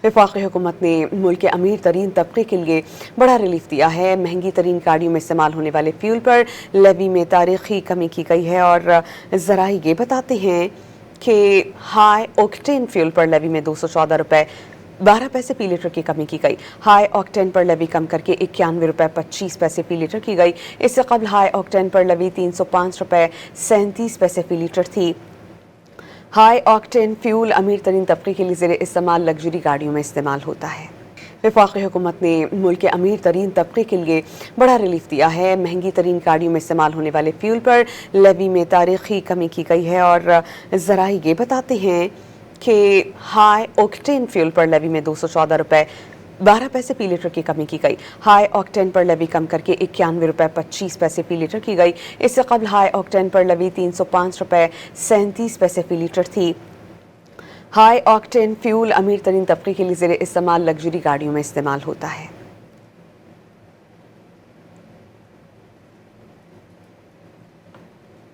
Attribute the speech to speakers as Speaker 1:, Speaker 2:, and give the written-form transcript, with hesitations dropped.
Speaker 1: वफाकी हुकूमत ने मुल्क के अमीर तरीन तबके के लिए बड़ा रिलीफ दिया है। महंगी तरीन गाड़ियों में इस्तेमाल होने वाले फ्यूल पर लेवी में तारीखी कमी की गई है और ज़राए ये बताते हैं कि हाई ऑक्टेन फ्यूल पर लेवी में 214 रुपये 12 पैसे फी लीटर की कमी की गई। हाई ऑक्टेन पर लेवी कम करके 91 रुपये 25 पैसे फी लीटर की गई। इससे कबल हाई ऑक्टेन पर लेवी 305 रुपये 37 पैसे फी लीटर थी। हाई ऑक्टेन फ्यूल अमीर तरीन तबके के लिए ज़ेरे इस्तेमाल लग्जरी गाड़ियों में इस्तेमाल होता है। वफाकी हुकूमत ने मुल्क के अमीर तरीन तबके के लिए बड़ा रिलीफ दिया है। महंगी तरीन गाड़ियों में इस्तेमाल होने वाले फ्यूल पर लेवी में तारीखी कमी की गई है और ज़राए ये बताते हैं कि हाई ऑक्टेन फ्यूल पर लेवी में 214 रुपये 12 पैसे फी लीटर की कमी की गई। हाई ऑक्टेन पर लेवी कम करके 91 रुपये 25 पैसे फी लीटर की गई। इससे कबल हाई ऑक्टेन पर लेवी 305 रुपये 37 पैसे फी लीटर थी। हाई ऑक्टेन फ्यूल अमीर तरीन तबके के लिए ज़ेरे इस्तेमाल लग्जरी गाड़ियों में इस्तेमाल होता है।